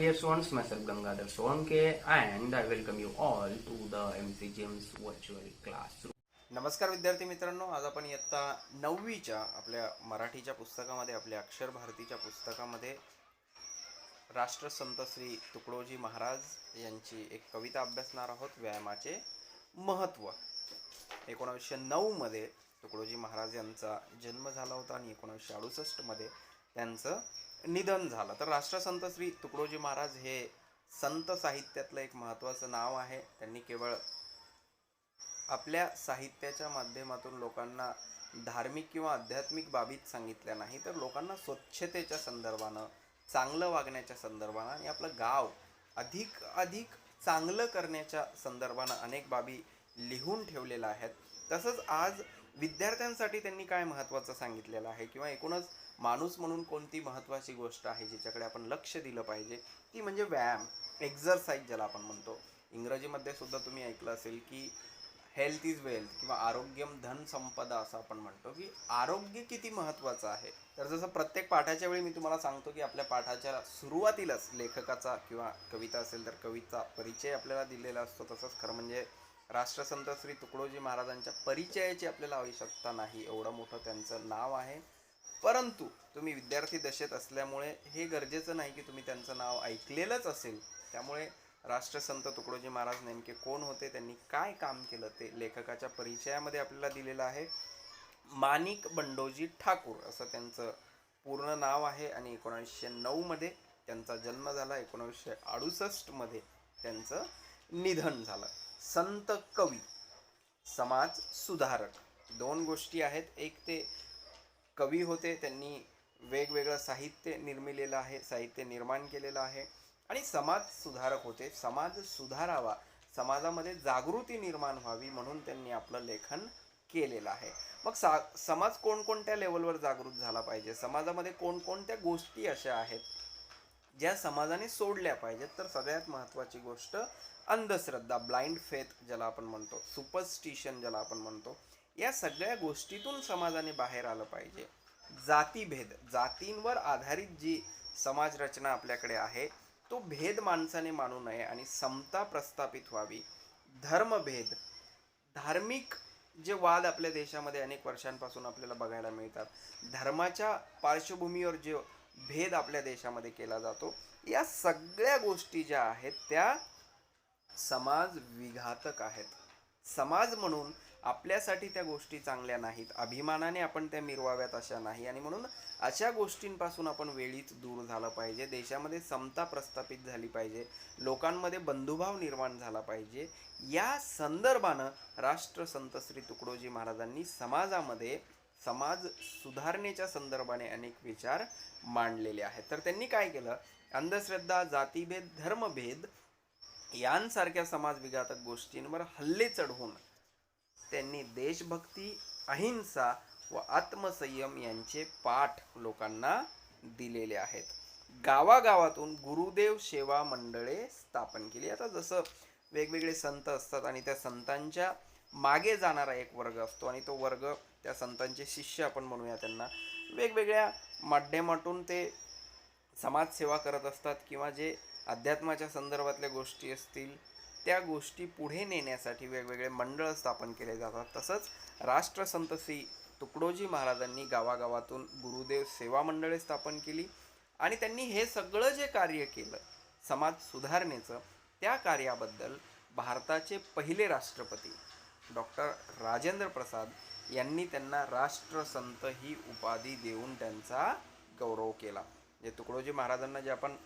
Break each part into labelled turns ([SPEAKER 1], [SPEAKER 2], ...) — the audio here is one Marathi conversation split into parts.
[SPEAKER 1] dear students, myself Gangadhar Solanke and I welcome you all to the MC James virtual classroom.
[SPEAKER 2] नमस्कार विद्यार्थी मित्रांनो, आज आपण इयत्ता 9वीच्या आपल्या मराठीच्या पुस्तकामध्ये, आपल्या अक्षर भारतीच्या पुस्तकामध्ये राष्ट्रसंत श्री तुकडोजी महाराज यांची एक कविता अभ्यासणार आहोत. व्यायामाचे महत्त्व. 1909 मध्ये तुकडोजी महाराज यांचा जन्म झाला होता आणि 1968 मध्ये त्यांचं निधन झालं. तर राष्ट्रसंत श्री तुकडोजी महाराज हे संत साहित्यातलं एक महत्त्वाचं नाव आहे. त्यांनी केवळ आपल्या साहित्याच्या माध्यमातून लोकांना धार्मिक किंवा आध्यात्मिक बाबीत सांगितल्या नाही, तर लोकांना स्वच्छतेच्या संदर्भानं, चांगलं वागण्याच्या संदर्भानं आणि आपलं गाव अधिक चांगलं करण्याच्या संदर्भानं अनेक बाबी लिहून ठेवलेल्या आहेत. तसंच आज विद्यार्थ्यांसाठी त्यांनी काय महत्त्वाचं सांगितलेलं आहे किंवा एकूणच माणूस म्हणून कोणती महत्त्वाची गोष्ट आहे जिच्याकडे आपण लक्ष दिलं पाहिजे, ती म्हणजे व्यायाम, एक्झरसाईज ज्याला आपण म्हणतो. इंग्रजीमध्ये सुद्धा तुम्ही ऐकलं असेल की हेल्थ इज वेल्थ किंवा आरोग्यम धन संपदा असं आपण म्हणतो की आरोग्य किती महत्त्वाचं आहे. तर जसं प्रत्येक पाठाच्या वेळी मी तुम्हाला सांगतो की आपल्या पाठाच्या सुरुवातीलाच लेखकाचा किंवा कविता असेल तर कविता परिचय आपल्याला दिलेला असतो, तसंच खरं म्हणजे राष्ट्रसंत श्री तुकडोजी महाराजांच्या परिचयाची आपल्याला आवश्यकता नाही, एवढं मोठं त्यांचं नाव आहे. परंतु तुम्ही विद्यार्थी दशेत असल्यामुळे हे गरजेचं नाही की तुम्ही त्यांचं नाव ऐकलेलंच असेल. त्यामुळे राष्ट्रसंत तुकडोजी महाराज नेमके कोण होते, त्यांनी काय काम केलं, ते लेखकाच्या परिचयामध्ये आपल्याला दिलेलं आहे. माणिक बंडोजी ठाकूर असं त्यांचं पूर्ण नाव आहे आणि 1909 मध्ये त्यांचा जन्म झाला. 1968 मध्ये त्यांचं निधन झालं. संत कवी, समाज सुधारक, दोन गोष्टी आहेत. एक ते कवी होते, त्यांनी वेगवेगळं साहित्य निर्माण केलेलं आहे. आणि समाज सुधारक होते, समाज सुधारावा, समाजामध्ये जागृती निर्माण व्हावी म्हणून त्यांनी आपलं लेखन केलेलं आहे. मग समाज कोणकोणत्या लेवलवर जागृत झाला पाहिजे, समाजामध्ये कोणकोणत्या गोष्टी अशा आहेत ज्या समाजाने सोडल्या पाहिजेत, तर सगळ्यात महत्त्वाची गोष्ट अंधश्रद्धा, ब्लाइंड फेथ ज्याला आपण म्हणतो, सुपरस्टिशन ज्याला आपण म्हणतो, या सगळ्या गोष्टीतून समाजाने बाहेर आलं पाहिजे. जातीभेद, जातींवर आधारित जी समाज रचना आपल्याकडे आहे तो भेद माणसाने मानू नये आणि समता प्रस्थापित व्हावी. धर्मभेद, धार्मिक जे वाद आपल्या देशामध्ये अनेक वर्षांपासून आपल्याला बघायला मिळतात, धर्माच्या पार्श्वभूमीवर जो भेद आपल्या देशामध्ये केला जातो, या सगळ्या गोष्टी ज्या आहेत त्या समाज विघातक आहेत. समाज म्हणून आपल्यासाठी त्या गोष्टी चांगल्या नाहीत, अभिमानाने आपण त्या मिरवाव्यात अशा नाही, आणि म्हणून अशा गोष्टींपासून आपण वेळीच दूर झालं पाहिजे. देशामध्ये समता प्रस्थापित झाली पाहिजे, लोकांमध्ये बंधुभाव निर्माण झाला पाहिजे. या संदर्भानं राष्ट्रसंत श्री तुकडोजी महाराजांनी समाजामध्ये समाज सुधारणेच्या संदर्भाने अनेक विचार मांडलेले आहेत. तर त्यांनी काय केलं, अंधश्रद्धा, जातीभेद, धर्मभेद यांसारख्या समाज विघातक गोष्टींवर हल्ले चढवून त्यांनी देशभक्ती, अहिंसा व आत्मसंयम यांचे पाठ लोकांना दिलेले आहेत. गावागावातून गुरुदेव सेवा मंडळे स्थापन केली. आता जसं वेगवेगळे संत असतात आणि त्या संतांच्या मागे जाणारा एक वर्ग असतो आणि तो वर्ग त्या संतांचे शिष्य आपण म्हणूया त्यांना, वेगवेगळ्या माध्यमातून ते समाजसेवा करत असतात किंवा जे अध्यात्माच्या संदर्भातल्या गोष्टी असतील त्या गोष्टी पुढे नेण्यासाठी वेगवेगळे मंडळ स्थापन केले जातात. तसंच राष्ट्रसंत श्री तुकडोजी महाराजांनी गावागावातून गुरुदेव सेवा मंडळे स्थापन केली आणि त्यांनी हे सगळं जे कार्य केलं समाज सुधारणेचं, त्या कार्याबद्दल भारताचे पहिले राष्ट्रपती डॉक्टर राजेंद्र प्रसाद यांनी त्यांना राष्ट्रसंत ही उपाधी देऊन त्यांचा गौरव केला. जे तुकडोजी महाराजांना जे आपण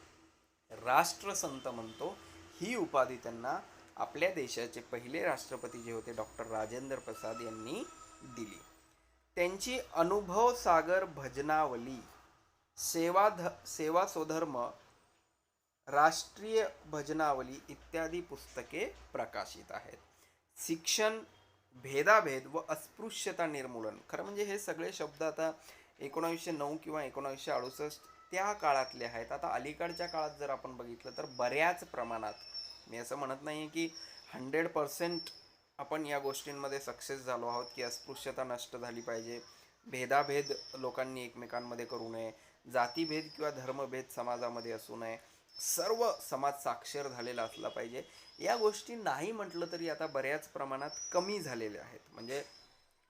[SPEAKER 2] राष्ट्रसंत म्हणतो, ही उपाधी त्यांना आपल्या देशाचे पहिले राष्ट्रपती जे होते डॉक्टर राजेंद्र प्रसाद यांनी दिली. त्यांची अनुभव सागर भजनावली, सेवा स्वधर्म, राष्ट्रीय भजनावली इत्यादी पुस्तके प्रकाशित आहेत. शिक्षण, भेदाभेद व अस्पृश्यता निर्मूलन, खरं म्हणजे हे सगळे शब्द आता 1909 किंवा 1968 त्या काळातले आहेत. आता अलीकडच्या काळात जर आपण बघितलं तर बऱ्याच प्रमाणात, मी असं म्हणत नाही की 100% आपण या गोष्टींमध्ये सक्सेस झालो आहोत की अस्पृश्यता नष्ट झाली पाहिजे, भेदाभेद लोकांनी एकमेकांमध्ये करू नये, जातीभेद किंवा धर्मभेद समाजामध्ये असू नये, सर्व समाज साक्षर झालेला असला पाहिजे. या गोष्टी नाही म्हटलं तरी आता बऱ्याच प्रमाणात कमी झालेल्या आहेत. म्हणजे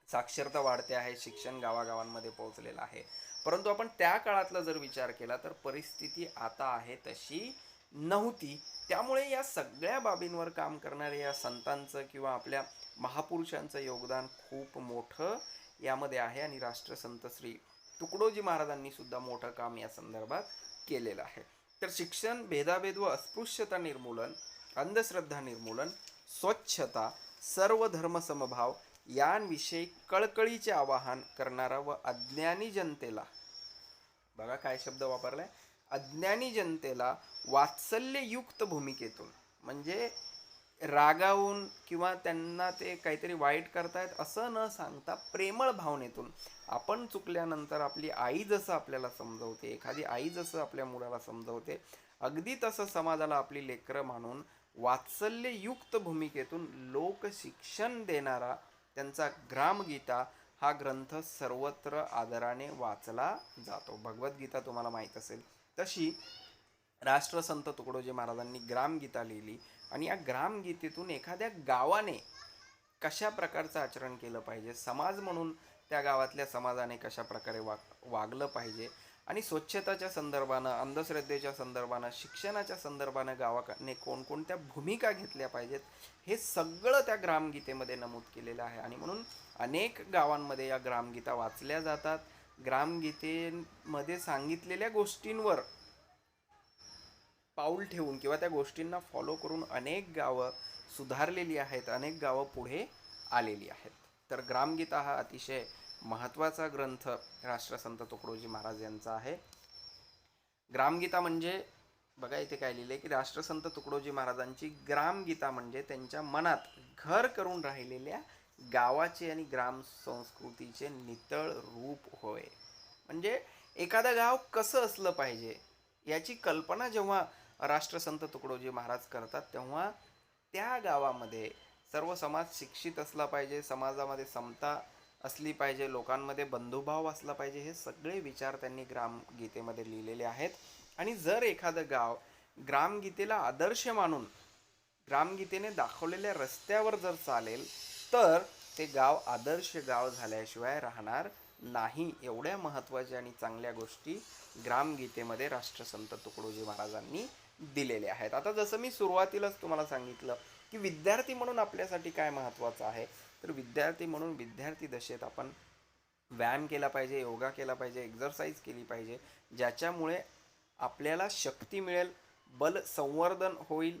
[SPEAKER 2] साक्षरता वाढते आहे, शिक्षण गावागावांमध्ये पोहोचलेलं आहे. परंतु आपण त्या काळातला जर विचार केला तर परिस्थिती आता आहे तशी नव्हती. त्यामुळे या सगळ्या बाबींवर काम करणाऱ्या या संतांचं किंवा आपल्या महापुरुषांचं योगदान खूप मोठं यामध्ये आहे आणि राष्ट्रसंत श्री तुकडोजी महाराजांनी सुद्धा मोठं काम या संदर्भात केलेलं आहे. तर शिक्षण, भेदाभेद व अस्पृश्यता निर्मूलन, अंधश्रद्धा निर्मूलन, स्वच्छता, सर्व धर्म समभाव यांविषयी कळकळीचे आवाहन करणारा व अज्ञानी जनतेला, बघा काय शब्द वापरलाय, अज्ञानी जनतेला वात्सल्ययुक्त भूमिकेतून, म्हणजे रागावून किंवा त्यांना ते काहीतरी वाईट करतायत असं न सांगता प्रेमळ भावनेतून, आपण चुकल्यानंतर आपली आई जसं आपल्याला समजवते, एखादी आई जसं आपल्या मुलाला समजवते, अगदी तसं समाजाला आपली लेकरं मानून वात्सल्ययुक्त भूमिकेतून लोकशिक्षण देणारा त्यांचा ग्रामगीता हा ग्रंथ सर्वत्र आदराने वाचला जातो. भगवद्गीता तुम्हाला माहीत असेल तशी राष्ट्रसंत तुकडोजी महाराजांनी ग्रामगीता लिहिली आणि या ग्रामगीतेतून एखाद्या गावाने कशा प्रकारचं आचरण केलं पाहिजे, समाज म्हणून त्या गावातल्या समाजाने कशा प्रकारे वागलं पाहिजे आणि स्वच्छताच्या संदर्भानं, अंधश्रद्धेच्या संदर्भानं, शिक्षणाच्या संदर्भानं गावाने कोणकोणत्या भूमिका घेतल्या पाहिजेत, हे सगळं त्या ग्रामगीतेमध्ये नमूद केलेलं आहे. आणि म्हणून अनेक गावांमध्ये या ग्रामगीता वाचल्या जातात. ग्रामगीतेमध्ये सांगितलेल्या गोष्टींवर पाऊल ठेवून किंवा त्या गोष्टींना फॉलो करून अनेक गावं सुधारलेली आहेत, अनेक गावं पुढे आलेली आहेत. तर ग्रामगीता हा अतिशय महत्त्वाचा ग्रंथ राष्ट्रसंत तुकडोजी महाराज यांचा आहे. ग्रामगीता म्हणजे बघा इथे काय लिहिले की राष्ट्रसंत तुकडोजी महाराजांची ग्रामगीता म्हणजे त्यांच्या मनात घर करून राहिलेल्या गावाचे आणि ग्राम संस्कृतीचे नितळ रूप होय. म्हणजे एखादं गाव कसं असलं पाहिजे याची कल्पना जेव्हा राष्ट्रसंत तुकडोजी महाराज करतात तेव्हा त्या गावामध्ये सर्व समाज शिक्षित असला पाहिजे, समाजामध्ये समता असली पाहिजे, लोकांमध्ये बंधुभाव असला पाहिजे, हे सगळे विचार त्यांनी ग्रामगीतेमध्ये लिहिलेले आहेत. आणि जर एखादं गाव ग्रामगीतेला आदर्श मानून ग्रामगीतेने दाखवलेल्या रस्त्यावर जर चालेल तर ते गाव आदर्श गाव झाल्याशिवाय राहणार नाही. एवढ्या महत्त्वाच्या आणि चांगल्या गोष्टी ग्रामगीतेमध्ये राष्ट्रसंत तुकडोजी महाराजांनी दिलेले आहेत. आता जसं मी सुरुवातीलाच तुम्हाला सांगितलं की विद्यार्थी म्हणून आपल्यासाठी काय महत्त्वाचं आहे, तर विद्यार्थी म्हणून विद्यार्थी दशेत आपण व्यायाम केला पाहिजे, योगा केला पाहिजे, एक्झरसाइज केली पाहिजे, ज्याच्यामुळे आपल्याला शक्ती मिळेल, बल संवर्धन होईल.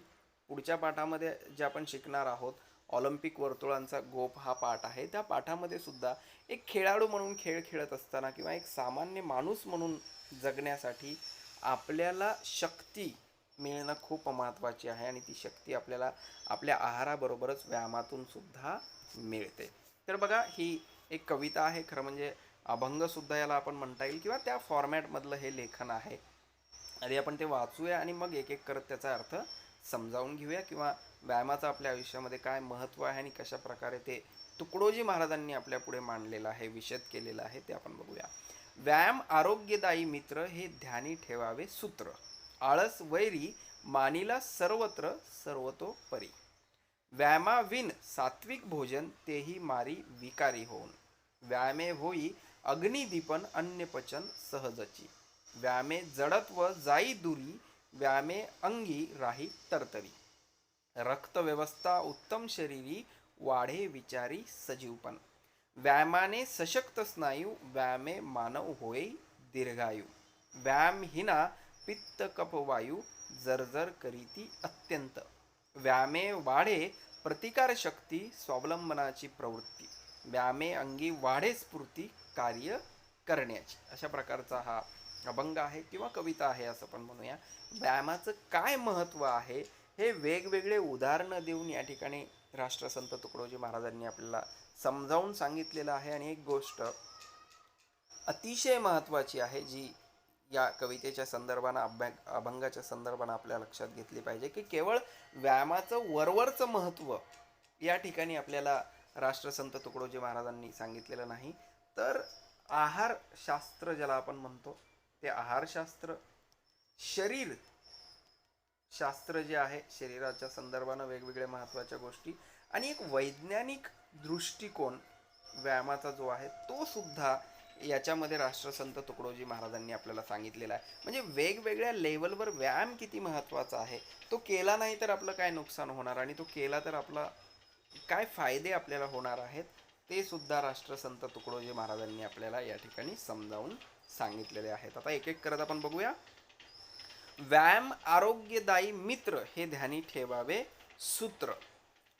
[SPEAKER 2] पुढच्या पाठामध्ये जे आपण शिकणार आहोत ऑलिम्पिक वर्तुळांचा गोप हा पाठ आहे, त्या पाठामध्ये सुद्धा एक खेळाडू म्हणून खेळ खेळत असताना किंवा एक सामान्य माणूस म्हणून जगण्यासाठी आपल्याला शक्ती मिळणं खूप महत्त्वाची आहे आणि ती शक्ती आपल्याला आपल्या आहाराबरोबरच व्यायामातून सुद्धा मिळते. तर बघा ही एक कविता आहे, खरं म्हणजे अभंगसुद्धा याला आपण म्हणता येईल किंवा त्या फॉर्मॅटमधलं हे लेखन आहे. आधी आपण ते वाचूया आणि मग एक एक करत त्याचा अर्थ समजावून घेऊया किंवा व्यायामाचं आपल्या आयुष्यामध्ये काय महत्त्व आहे आणि कशा प्रकारे ते तुकडोजी महाराजांनी आपल्या पुढे मांडलेलं आहे, विशद केलेलं आहे, ते आपण बघूया. व्यायाम आरोग्यदायी मित्र, हे ध्यानी ठेवावे सूत्र. आळस वैरी मानिला सर्वत्र सर्वतोपरी. व्यायामाविन सात्विक भोजन, तेही मारी विकारी होऊन. व्यायामे होई अग्निदीपन, अन्नपचन सहजची. व्यायामे जडत्व जाई दुरी, व्यायामे अंगी राही तरतरी. रक्तव्यवस्था उत्तम शरीरी, वाढे विचारी सजीवपण. व्यायामाने सशक्त स्नायू, व्यायामे मानव होई दीर्घायू. व्यायामहीना पित्त कफ वायू, जर्जर करीती अत्यंत. व्यायामे वाढे प्रतिकार शक्ती, स्वावलंबनाची प्रवृत्ती. व्यायामे अंगी वाढे स्फूर्ती, कार्य करण्याची. अशा प्रकारचा हा अभंग आहे किंवा कविता आहे असं पण म्हणूया. व्यायामाचं काय महत्त्व आहे हे वेगवेगळे उदाहरणं देऊन या ठिकाणी राष्ट्रसंत तुकडोजी महाराजांनी आपल्याला समजावून सांगितलेलं आहे. आणि एक गोष्ट अतिशय महत्त्वाची आहे जी या कवितेच्या संदर्भानं अभंगाच्या संदर्भानं आपल्या लक्षात घेतली पाहिजे की केवळ व्यायामाचं वरवरचं महत्त्व या ठिकाणी आपल्याला राष्ट्रसंत तुकडोजी महाराजांनी सांगितलेलं नाही, तर आहारशास्त्र ज्याला आपण म्हणतो ते आहारशास्त्र, शरीर शास्त्र जे आहे शरीराच्या संदर्भानं वेगवेगळ्या महत्त्वाच्या गोष्टी आणि एक वैज्ञानिक दृष्टिकोन व्यायामाचा जो आहे तो सुद्धा याच्यामध्ये राष्ट्रसंत तुकडोजी महाराजांनी आपल्याला सांगितलेला आहे. म्हणजे वेगवेगळ्या लेवलवर व्यायाम किती महत्त्वाचा आहे, तो केला नाही तर आपलं काय नुकसान होणार आणि तो केला तर आपला काय फायदे आपल्याला होणार आहेत ते सुद्धा राष्ट्रसंत तुकडोजी महाराजांनी आपल्याला या ठिकाणी समजावून सांगितलेले आहेत. आता एक एक करत आपण बघूया. व्यायाम आरोग्यदायी मित्र हे ध्यानी ठेवावे सूत्र,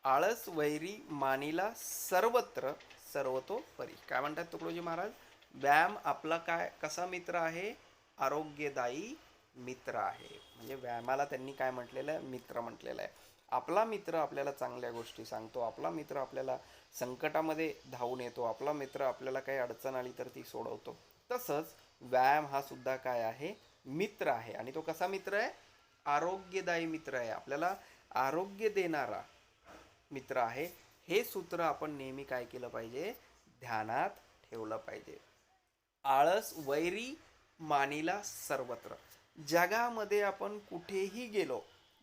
[SPEAKER 2] आळस वैरी मानिला सर्वत्र सर्वतोपरी. काय म्हणतात तुकडोजी महाराज? व्यायाम आपला काय कसा मित्र आहे? आरोग्यदायी मित्र आहे. म्हणजे व्यायामाला त्यांनी काय म्हटलेलं आहे? मित्र म्हटलेलं आहे. आपला मित्र आपल्याला चांगल्या गोष्टी सांगतो, आपला मित्र आपल्याला संकटामध्ये धावून येतो, आपला मित्र आपल्याला काही अडचण आली तर ती सोडवतो. तसंच व्यायाम हा सुद्धा काय आहे? मित्र आहे. आणि तो कसा मित्र आहे? आरोग्यदायी मित्र आहे, आपल्याला आरोग्य देणारा मित्र आहे. हे सूत्र आपण नेहमी काय केलं पाहिजे? ध्यानात ठेवलं पाहिजे. आळस वैरी मानिला सर्वत्र. जगामध्ये आपण कुठेही गेलो,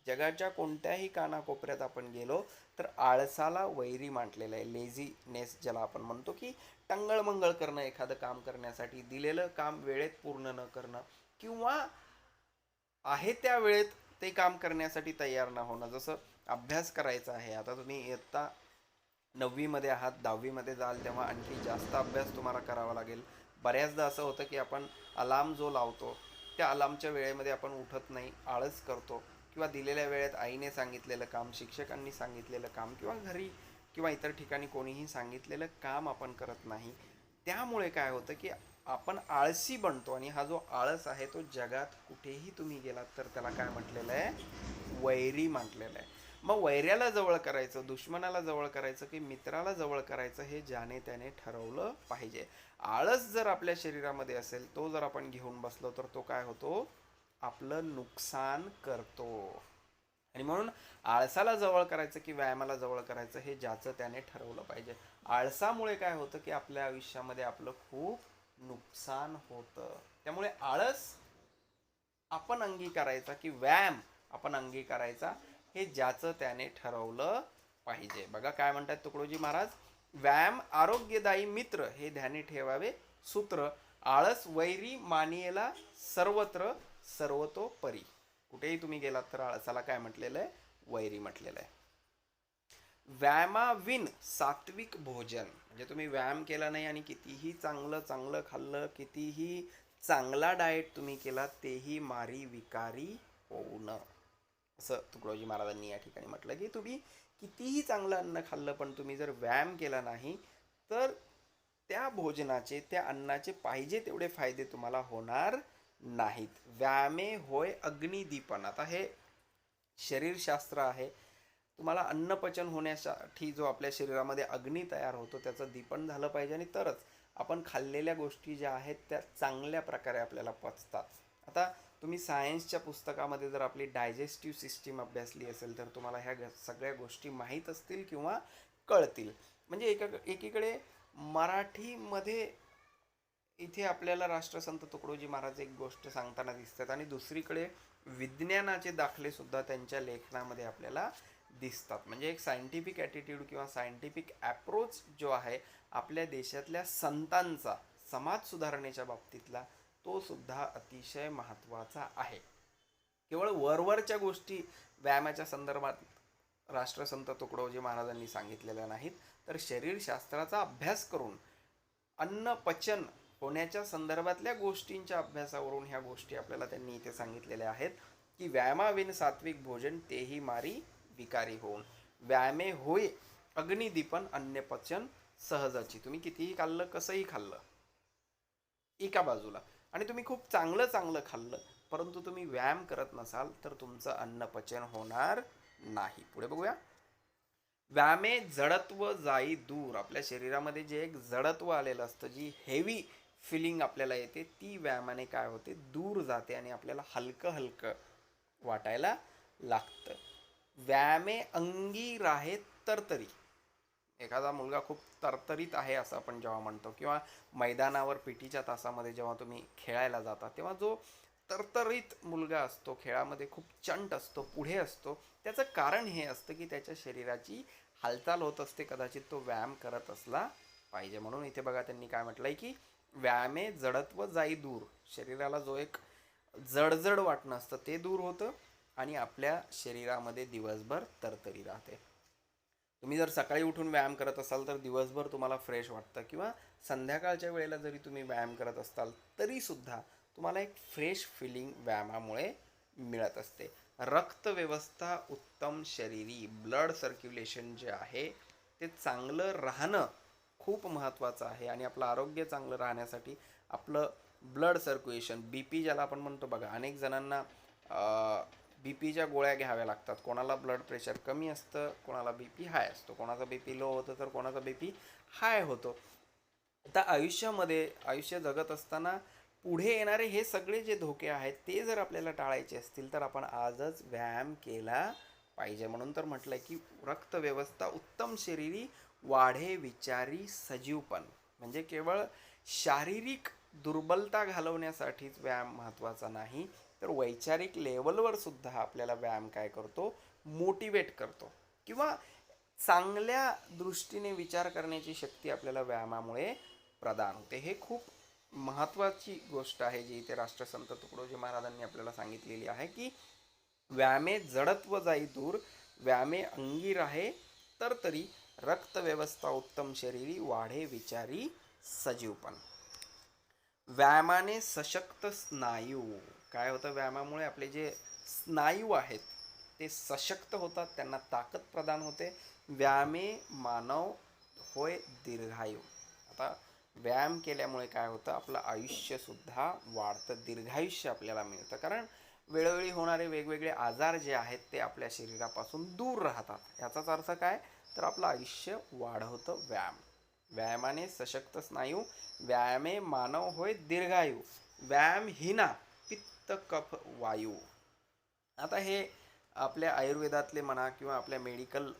[SPEAKER 2] जगाच्या कोणत्याही कानाकोपऱ्यात आपण गेलो तर आळसाला वैरी म्हटलेलं आहे. लेझीनेस ज्याला आपण म्हणतो, की टंगळमंगळ करणं एखादं काम करण्यासाठी, दिलेलं काम वेळेत पूर्ण न करणं किंवा आहे त्या वेळेत ते काम करण्यासाठी तयार न होणं. जसं अभ्यास करायचा आहे, आता तुम्ही इयत्ता 9वीमध्ये आहात, 10वीमध्ये जाल तेव्हा आणखी जास्त अभ्यास तुम्हाला करावा लागेल. बऱ्याचदा असं होतं की आपण अलार्म जो लावतो त्या अलार्मच्या वेळेमध्ये आपण उठत नाही, आळस करतो किंवा दिलेल्या वेळेत आईने सांगितलेलं काम, शिक्षकांनी सांगितलेलं काम किंवा घरी किंवा इतर ठिकाणी कोणीही सांगितलेलं काम आपण करत नाही. त्यामुळे काय होतं की आपण आळशी बनतो आणि हा जो आळस आहे तो जगात कुठेही तुम्ही गेलात तर त्याला काय म्हटलेलं आहे? वैरी म्हटलेलं आहे. मग वैऱ्याला जवळ करायचं, दुश्मनाला जवळ करायचं की मित्राला जवळ करायचं हे ज्याने त्याने ठरवलं पाहिजे. आळस जर आपल्या शरीरामध्ये असेल, तो जर आपण घेऊन बसलो तर तो काय होतो? आपलं नुकसान करतो. आणि म्हणून आळसाला जवळ करायचं की व्यायामाला जवळ करायचं हे ज्याचं त्याने ठरवलं पाहिजे. आळसामुळे काय होतं की आपल्या आयुष्यामध्ये आपलं खूप नुकसान होतं. त्यामुळे आळस आपण अंगीकारायचा की व्यायाम आपण अंगीकारायचा हे ज्याचं त्याने ठरवलं पाहिजे. बघा काय म्हणतात तुकडोजी महाराज? व्यायाम आरोग्यदायी मित्र हे ध्यानी ठेवावे सूत्र, आळस वैरी मानियेला सर्वत्र सर्वतोपरी. कुठेही तुम्ही गेलात तर आळसाला काय म्हटलेलं आहे? वैरी म्हटलेलं आहे. व्यायामाविन सात्विक भोजन. म्हणजे तुम्ही व्यायाम केला नाही आणि कितीही चांगलं चांगलं खाल्लं, कितीही चांगला डाएट तुम्ही केला, तेही मारी विकारी होऊ न. असं तुकडोजी महाराजांनी या ठिकाणी म्हटलं की तुम्ही कितीही चांगलं अन्न खाल्लं पण तुम्ही जर व्यायाम केला नाही तर त्या भोजनाचे, त्या अन्नाचे पाहिजे तेवढे फायदे तुम्हाला होणार नाहीत. व्यायामे होय अग्निदीपन. आता हे शरीरशास्त्र आहे. तुम्हाला अन्नपचन होण्यासाठी जो आपल्या शरीरामध्ये अग्नी तयार होतो त्याचं दीपन झालं पाहिजे आणि तरच आपण खाल्लेल्या गोष्टी ज्या आहेत त्या चांगल्या प्रकारे आपल्याला पचतात. आता तुम्ही सायन्सच्या पुस्तकामध्ये जर आपली डायजेस्टिव्ह सिस्टीम अभ्यासली असेल तर तुम्हाला ह्या सगळ्या गोष्टी माहीत असतील किंवा कळतील. म्हणजे एकीकडे मराठीमध्ये इथे आपल्याला राष्ट्रसंत तुकडोजी महाराज एक गोष्ट सांगताना दिसतात आणि दुसरीकडे विज्ञानाचे दाखले सुद्धा त्यांच्या लेखनामध्ये आपल्याला दिसतात. म्हणजे एक सायंटिफिक ॲटिट्यूड किंवा सायंटिफिक ॲप्रोच जो आहे आपल्या देशातल्या संतांचा समाज सुधारणेच्या बाबतीतला तो सुद्धा अतिशय महत्त्वाचा आहे. केवळ वरवरच्या गोष्टी व्यायामाच्या संदर्भात राष्ट्रसंत तुकडोजी महाराजांनी सांगितलेल्या नाहीत, तर शरीरशास्त्राचा अभ्यास करून अन्न पचन होण्याच्या संदर्भातल्या गोष्टींच्या अभ्यासावरून ह्या गोष्टी आपल्याला त्यांनी इथे सांगितलेल्या आहेत की व्यायामाविन सात्विक भोजन तेही मारी विकारी होऊन. व्यायामे होय अग्निदीपन अन्नपचन सहजाची. तुम्ही कितीही खाल्लं, कसंही खाल्लं एका बाजूला आणि तुम्ही खूप चांगलं चांगलं खाल्लं परंतु तुम्ही व्यायाम करत नसाल तर तुमचं अन्नपचन होणार नाही. पुढे बघूया. व्यायामे जडत्व जाई दूर. आपल्या शरीरामध्ये जे एक जडत्व आलेलं असतं, जी हेवी फिलिंग आपल्याला येते, ती व्यायामाने काय होते? दूर जाते आणि आपल्याला हलकं हलकं वाटायला लागतं. व्यायामे अंगी राहे तरतरी. एखादा मुलगा खूप तरतरीत आहे असं आपण जेव्हा म्हणतो किंवा मैदानावर पीटीच्या तासामध्ये जेव्हा तुम्ही खेळायला जाता तेव्हा जो तरतरीत मुलगा असतो, खेळामध्ये खूप चंट असतो, पुढे असतो, त्याचं कारण हे असतं की त्याच्या शरीराची हालचाल होत असते, कदाचित तो व्यायाम करत असला पाहिजे. म्हणून इथे बघा त्यांनी काय म्हटलंय की व्यायामे जडत्व जाई दूर, शरीराला जो एक जडजड वाटणं असतं ते दूर होतं आणि आपल्या शरीरामध्ये दिवसभर तरतरी राहते. तुम्ही जर सकाळी उठून व्यायाम करत असाल तर दिवसभर तुम्हाला फ्रेश वाटतं, किंवा संध्याकाळच्या वेळेला जरी तुम्ही व्यायाम करत असाल तरीसुद्धा तुम्हाला एक फ्रेश फिलिंग व्यायामामुळे मिळत असते. रक्तव्यवस्था उत्तम शरीरी, ब्लड सर्क्युलेशन जे आहे ते चांगलं राहणं खूप महत्त्वाचं आहे. आणि आपलं आरोग्य चांगलं राहण्यासाठी आपलं ब्लड सर्क्युलेशन, बी पी ज्याला आपण म्हणतो बघा, अनेक जणांना बी पीच्या गोळ्या घ्याव्या लागतात. कोणाला ब्लड प्रेशर कमी असतं, कोणाला बी पी हाय असतो, कोणाचा बी पी लो होतं तर कोणाचा बी पी हाय होतो. आता आयुष्यामध्ये आयुष्य जगत असताना पुढे येणारे हे सगळे जे धोके आहेत ते जर आपल्याला टाळायचे असतील तर आपण आजच व्यायाम केला पाहिजे. म्हणून तर म्हटलंय की रक्तव्यवस्था उत्तम शरीरी, वाढे विचारी सजीवपण. म्हणजे केवळ शारीरिक दुर्बलता घालवण्यासाठीच व्यायाम महत्त्वाचा नाही, तर वैचारिक लेवलवर सुद्धा आपल्याला व्यायाम काय करतो, मोटिवेट करतो, किंवा चांगल्या दृष्टीने विचार करण्याची शक्ती आपल्याला व्यायामामुळे प्रदान होते. हे खूप महत्त्वाची गोष्ट आहे जी इथे राष्ट्रसंत तुकडोजी महाराजांनी आपल्याला सांगितलेली आहे की व्यायामे जडत्व जाई दूर, व्यायामे अंगी राहे तर तरी, रक्तव्यवस्था उत्तम शरीरी, वाढे विचारी सजीवपण. व्यायामाने सशक्त स्नायू. काय होतं व्यायामामुळे, आपले जे स्नायू आहेत ते सशक्त होतात, त्यांना ताकद प्रदान होते. व्यायामे मानव होय दीर्घायू. आता व्यायाम केल्यामुळे काय होतं, आपलं आयुष्यसुद्धा वाढतं, दीर्घायुष्य आपल्याला मिळतं. कारण वेळोवेळी होणारे वेगवेगळे आजार जे आहेत ते आपल्या शरीरापासून दूर राहतात. याचाच अर्थ काय, तर आपलं आयुष्य वाढवतं व्यायाम. व्यायामाने सशक्त स्नायू, व्यायामे मानव होय दीर्घायू, व्यायाम हिना पित्त कफ वायू. आता हे आपल्या आयुर्वेदातले म्हणा किंवा आपल्या मेडिकल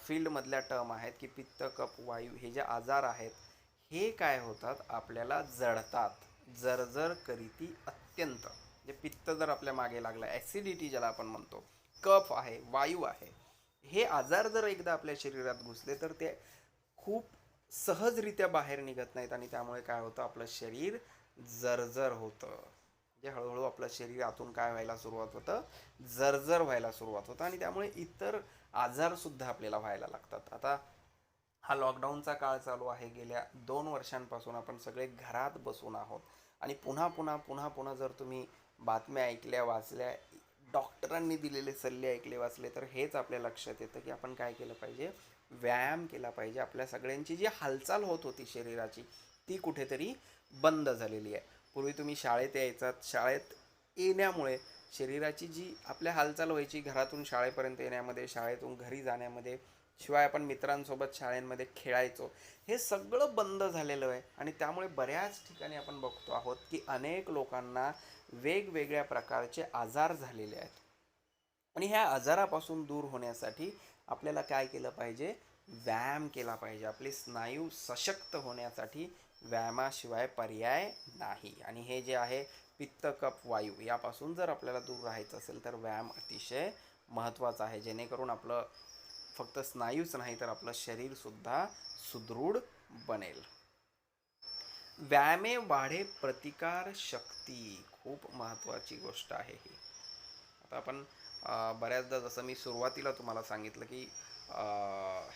[SPEAKER 2] फील्डमधल्या टर्म आहेत की पित्त कफ वायू हे जे आजार आहेत हे काय होतात, आपल्याला जडतात, जर्जर करीती अत्यंत. जे पित्त जर आपल्या मागे लागला, ॲसिडिटी ज्याला आपण म्हणतो, कफ आहे, वायू आहे, हे आजार जर एकदा आपल्या शरीरात घुसले तर ते खूप सहजरित्या बाहेर निघत नाहीत आणि त्यामुळे काय होतं, आपलं शरीर जर्जर होतं. म्हणजे हळूहळू आपलं शरीर आतून काय व्हायला सुरुवात होतं, जर्जर व्हायला सुरुवात होतं आणि त्यामुळे इतर आजारसुद्धा आपल्याला व्हायला लागतात. आता हा लॉकडाऊनचा काळ चालू आहे. गेल्या 2 वर्षांपासून आपण सगळे घरात बसून आहोत आणि पुन्हा पुन्हा जर तुम्ही बातम्या ऐकल्या, वाचल्या, डॉक्टरांनी दिलेले सल्ले ऐकले, वाचले, तर हेच आपल्या लक्षात येतं की आपण काय केलं पाहिजे, व्यायाम केला पाहिजे. आपल्या सगळ्यांची जी हालचाल होत होती शरीराची ती कुठेतरी बंद झालेली आहे. पूर्वी तुम्ही शाळेत यायचात, शाळेत येण्यामुळे शरीराची जी आपल्या हालचाल व्हायची, घरातून शाळेपर्यंत येण्यामध्ये, शाळेतून घरी जाण्यामध्ये, शिवाय आपण मित्रांसोबत शाळेमध्ये खेळायचो, हे सगळं बंद झालेलं आहे. आणि त्यामुळे बऱ्याच ठिकाणी आपण बघतो आहोत की अनेक लोकांना वेगवेगळ्या प्रकारचे आजार झालेले आहेत. आणि ह्या आजारापासून दूर होण्यासाठी आपल्याला काय केलं पाहिजे, व्यायाम केला पाहिजे. आपले स्नायू सशक्त होण्यासाठी व्यायामाशिवाय पर्याय नाही. आणि हे जे आहे पित्त कफ वायू यापासून जर आपल्याला दूर राहायचं असेल तर व्यायाम अतिशय महत्त्वाचा आहे, जेणेकरून आपलं फक्त स्नायूच नाही तर आपलं शरीरसुद्धा सुदृढ बनेल. व्यायामे वाढे प्रतिकार शक्ती. खूप महत्त्वाची गोष्ट आहे ही. आता आपण बऱ्याचदा जसं मी सुरुवातीला तुम्हाला सांगितलं की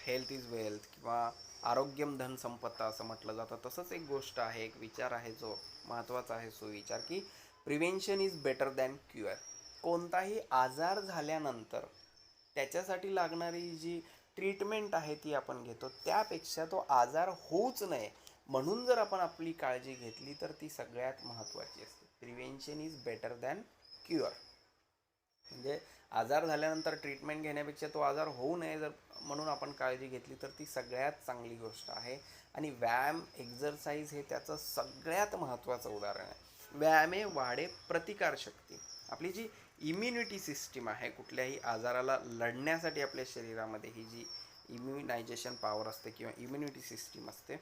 [SPEAKER 2] हेल्थ इज वेल्थ किंवा आरोग्यम धन संपत्ता असं म्हटलं जातं, तसंच एक गोष्ट आहे, एक विचार आहे जो महत्त्वाचा आहे, सुविचार की prevention is better than cure. कोणताही आजार झाल्यानंतर त्याच्यासाठी लागणारी जी ट्रीटमेंट आहे ती आपण घेतो, त्यापेक्षा तो आजार होऊच नये म्हणून जर आपण आपली काळजी घेतली तर ती सगळ्यात महत्त्वाची असते. Prevention is better than cure. म्हणजे आजार झाल्यानंतर ट्रीटमेंट घेण्यापेक्षा तो आजार होऊ नये जर म्हणून आपण काळजी घेतली तर ती सगळ्यात चांगली गोष्ट आहे. आणि व्यायाम, एक्झरसाइज हे त्याचं सगळ्यात महत्त्वाचं उदाहरण आहे. व्यायामे वाढे प्रतिकारशक्ती. आपली जी इम्युनिटी सिस्टीम आहे, कुठल्याही आजाराला लढण्यासाठी आपल्या शरीरामध्ये ही जी इम्युनायझेशन पॉवर असते किंवा इम्युनिटी सिस्टीम असते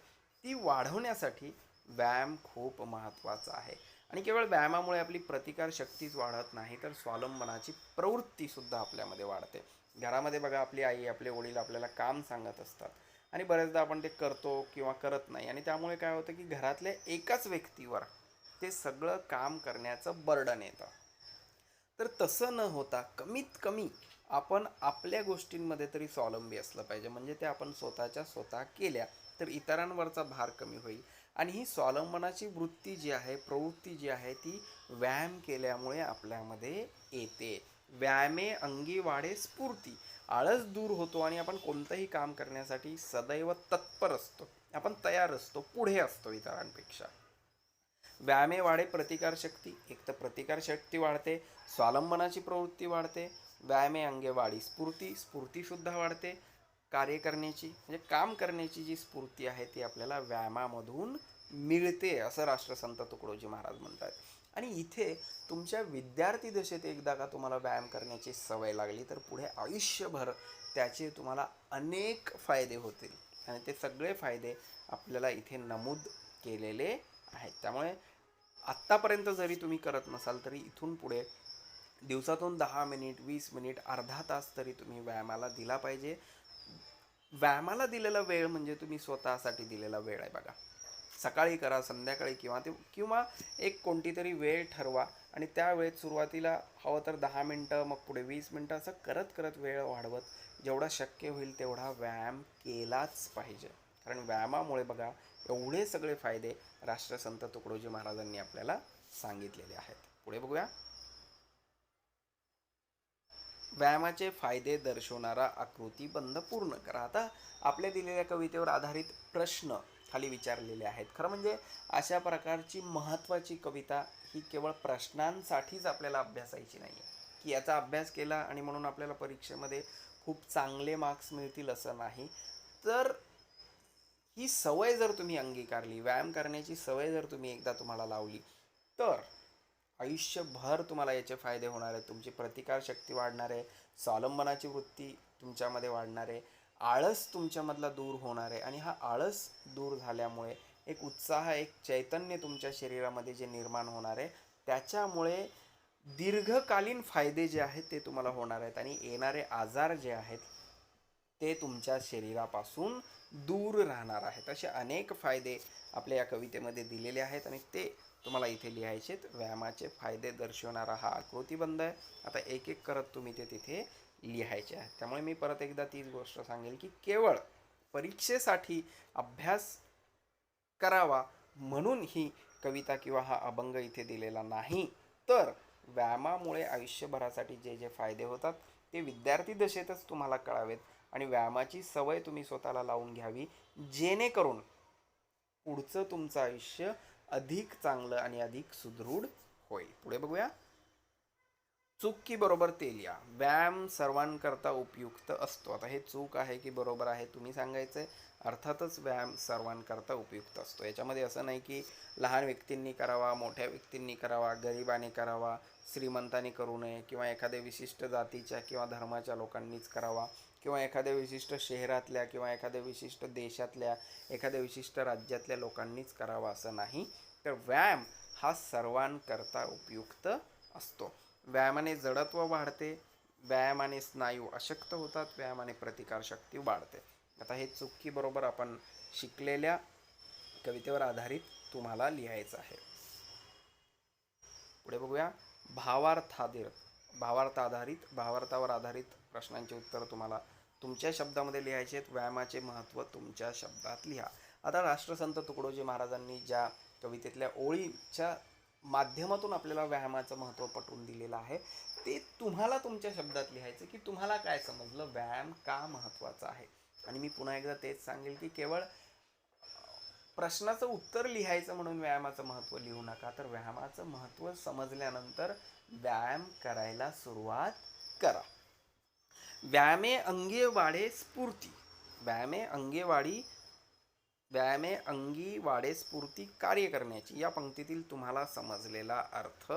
[SPEAKER 2] ती वाढवण्यासाठी व्यायाम खूप महत्त्वाचा आहे. आणि केवळ व्यायामामुळे आपली प्रतिकारशक्तीच वाढत नाही, तर स्वावलंबनाची प्रवृत्तीसुद्धा आपल्यामध्ये वाढते. घरामध्ये बघा, आपली आई, आपले वडील आपल्याला काम सांगत असतात आणि बऱ्याचदा आपण ते करतो किंवा करत नाही, आणि त्यामुळे काय होतं की घरातल्या एकाच व्यक्तीवर ते सगळं काम करण्याचं बर्डन येतं. तर तसं न होता कमीत कमी आपण आपल्या गोष्टींमध्ये तरी स्वावलंबी असलं पाहिजे. म्हणजे ते आपण स्वतःच्या स्वतः केल्या तर इतरांवरचा भार कमी होईल. आणि ही स्वावलंबनाची वृत्ती जी आहे, प्रवृत्ती जी आहे, ती व्यायाम केल्यामुळे आपल्यामध्ये येते. व्यायामे अंगी वाढे स्फूर्ती. आळस दूर होतो आणि आपण कोणतंही काम करण्यासाठी सदैव तत्पर असतो. आपण तयार असतो, पुढे असतो इतरांपेक्षा. व्यायामे वाढे प्रतिकारशक्ती. एक तर प्रतिकारशक्ती वाढते, स्वावलंबनाची प्रवृत्ती वाढते. व्यायामे अंगे वाढी स्फूर्ती. स्फूर्तीसुद्धा वाढते. कार्य करण्याची म्हणजे काम करण्याची जी स्फूर्ती आहे ती आपल्याला व्यायामामधून मिळते, असं राष्ट्रसंत तुकडोजी महाराज म्हणतात. आणि इथे तुमच्या विद्यार्थी दशेत एकदा का तुम्हाला व्यायाम करण्याची सवय लागली तर पुढे आयुष्यभर त्याचे तुम्हाला अनेक फायदे होतील. आणि ते सगळे फायदे आपल्याला इथे नमूद केलेले आहेत. त्यामुळे आत्तापर्यंत जरी तुम्ही करत नसाल तरी इथून पुढे दिवसातून 10 मिनिट, 20 मिनिट, अर्धा तास तरी तुम्ही व्यायामाला दिला पाहिजे. व्यायामाला दिलेला वेळ म्हणजे तुम्ही स्वतःसाठी दिलेला वेळ आहे बघा. सकाळी करा, संध्याकाळी, किंवा एक कोणती तरी वेळ ठरवा आणि त्या वेळेत सुरुवातीला हवं तर 10 मिनटं, मग पुढे 20 मिनटं, असं करत करत वेळ वाढवत जेवढा शक्य होईल तेवढा व्यायाम केलाच पाहिजे. कारण व्यायामामुळे बघा एवढे सगळे फायदे राष्ट्रसंत तुकडोजी महाराजांनी आपल्याला सांगितलेले आहेत. पुढे बघूया. व्यायामाचे फायदे दर्शवणारा आकृतीबंध पूर्ण करा. आता आपल्या दिलेल्या कवितेवर आधारित प्रश्न खाली विचारलेले आहेत. खरं म्हणजे अशा प्रकारची महत्त्वाची कविता ही केवळ प्रश्नांसाठीच आपल्याला अभ्यासायची नाही आहे, की याचा अभ्यास केला आणि म्हणून आपल्याला परीक्षेमध्ये खूप चांगले मार्क्स मिळतील असं नाही. तर ही सवय जर तुम्ही अंगीकारली, व्यायाम करण्याची सवय जर तुम्ही एकदा तुम्हाला लावली, तर आयुष्यभर तुम्हाला याचे फायदे होणार आहेत. तुमची प्रतिकारशक्ती वाढणार आहे, स्वावलंबनाची वृत्ती तुमच्यामध्ये वाढणार आहे, आळस तुमच्यामधला दूर होणार आहे. आणि हा आळस दूर झाल्यामुळे एक उत्साह, एक चैतन्य तुमच्या शरीरामध्ये जे निर्माण होणार आहे, त्याच्यामुळे दीर्घकालीन फायदे जे आहेत ते तुम्हाला होणार आहेत. आणि येणारे आजार जे आहेत ते तुमच्या शरीरापासून दूर राहणार आहेत. असे अनेक फायदे आपल्या या कवितेमध्ये दिलेले आहेत आणि ते तुम्हाला इथे लिहायचे आहेत. व्यायामाचे फायदे दर्शवणारा हा आकृतीबंध आहे. आता एक एक करत तुम्ही ते तिथे लिहायचे आहे. त्यामुळे मी परत एकदा तीच गोष्ट सांगेल की केवळ परीक्षेसाठी अभ्यास करावा म्हणून ही कविता किंवा हा अभंग इथे दिलेला नाही, तर व्यायामामुळे आयुष्यभरासाठी जे जे फायदे होतात ते विद्यार्थी दशेतच तुम्हाला कळावेत आणि व्यायामाची सवय तुम्ही स्वतःला लावून घ्यावी, जेणेकरून पुढचं तुमचं आयुष्य अधिक चांगलं आणि अधिक सुदृढ होईल. पुढे बघूया. चूक की बरोबर ते लिहा. व्यायाम सर्वांकरता उपयुक्त असतो. आता हे चूक आहे की बरोबर आहे तुम्ही सांगायचं आहे. अर्थातच व्यायाम सर्वांकरता उपयुक्त असतो. याच्यामध्ये असं नाही की लहान व्यक्तींनी करावा, मोठ्या व्यक्तींनी करावा, गरिबाने करावा, श्रीमंतांनी करू नये, किंवा एखाद्या विशिष्ट जातीच्या किंवा धर्माच्या लोकांनीच करावा, किंवा एखाद्या विशिष्ट शहरातल्या किंवा एखाद्या विशिष्ट देशातल्या, एखाद्या विशिष्ट राज्यातल्या लोकांनीच करावा असं नाही. तर व्यायाम हा सर्वांकरता उपयुक्त असतो. व्यायामाने जडत्व वाढते, व्यायामाने स्नायू अशक्त होतात, व्यायामाने प्रतिकारशक्ती वाढते. आता हे चुकी बरोबर आपण शिकलेल्या कवितेवर आधारित तुम्हाला लिहायचं आहे. पुढे बघूया. भावार्थावर आधारित प्रश्नांची उत्तर तुम्हाला तुमच्या शब्दामध्ये लिहायचे आहेत. व्यायामाचे महत्त्व तुमच्या शब्दात लिहा. आता राष्ट्रसंत तुकडोजी महाराजांनी ज्या कवितेतल्या ओळीच्या माध्यमातून आपल्याला व्यायामाचं महत्त्व पटवून दिलेलं आहे ते तुम्हाला तुमच्या शब्दात लिहायचं की तुम्हाला काय समजलं, व्यायाम का महत्त्वाचा आहे. आणि मी पुन्हा एकदा तेच सांगेल की केवळ प्रश्नाचं उत्तर लिहायचं म्हणून व्यायामाचं महत्त्व लिहू नका, तर व्यायामाचं महत्त्व समजल्यानंतर व्यायाम करायला सुरुवात करा. व्यायामे अंगी वाढे स्फूर्ती. व्यायामे अंगी वाढे स्फूर्ती कार्य करण्याची. या पंक्तीतील तुम्हाला समजलेला अर्थ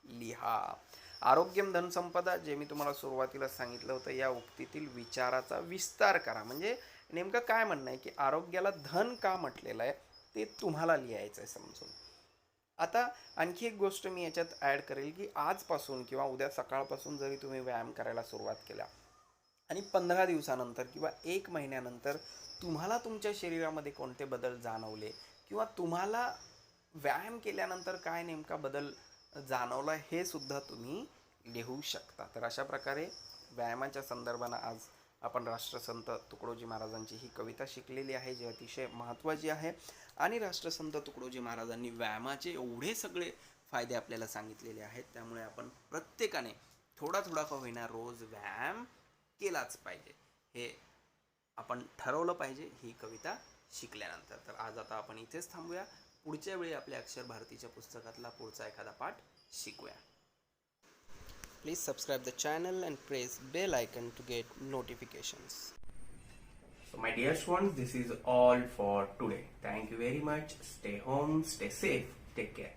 [SPEAKER 2] लिहा. आरोग्यम धनसंपदा, जे मी तुम्हाला सुरुवातीला सांगितलं होतं, या उक्तीतील विचाराचा विस्तार करा. म्हणजे नेमकं काय म्हणणं आहे की आरोग्याला धन का म्हटलेलं आहे ते तुम्हाला लिहायचं आहे समजून. आता आणखी एक गोष्ट मी याच्यात ॲड करेल की आजपासून किंवा उद्या सकाळपासून जरी तुम्ही व्यायाम करायला सुरुवात केला आणि 15 दिवसानंतर किंवा 1 महिन्यानंतर तुम्हाला तुमच्या शरीरामध्ये कोणते बदल जाणवले किंवा तुम्हाला व्यायाम केल्यानंतर काय नेमका बदल जाणवला हे सुद्धा तुम्ही लिहू शकता. तर अशा प्रकारे व्यायामाच्या संदर्भानं आज आपण राष्ट्रसंत तुकडोजी महाराजांची ही कविता शिकलेली आहे, जी अतिशय महत्त्वाची आहे. आणि राष्ट्रसंत तुकडोजी महाराजांनी व्यायामाचे एवढे सगळे फायदे आपल्याला सांगितलेले आहेत, त्यामुळे आपण प्रत्येकाने थोडा थोडा का होईना रोज व्यायाम केलाच पाहिजे, हे आपण ठरवलं पाहिजे ही कविता शिकल्यानंतर. तर आज आता आपण इथेच थांबूया. पुढच्या वेळी आपल्या अक्षर भारतीच्या पुस्तकातला पुढचा एखादा पाठ शिकूया. Please subscribe the channel and press bell icon to get notifications.
[SPEAKER 1] So my dear students, this is all for today. Thank you very much. Stay home, stay safe, take care.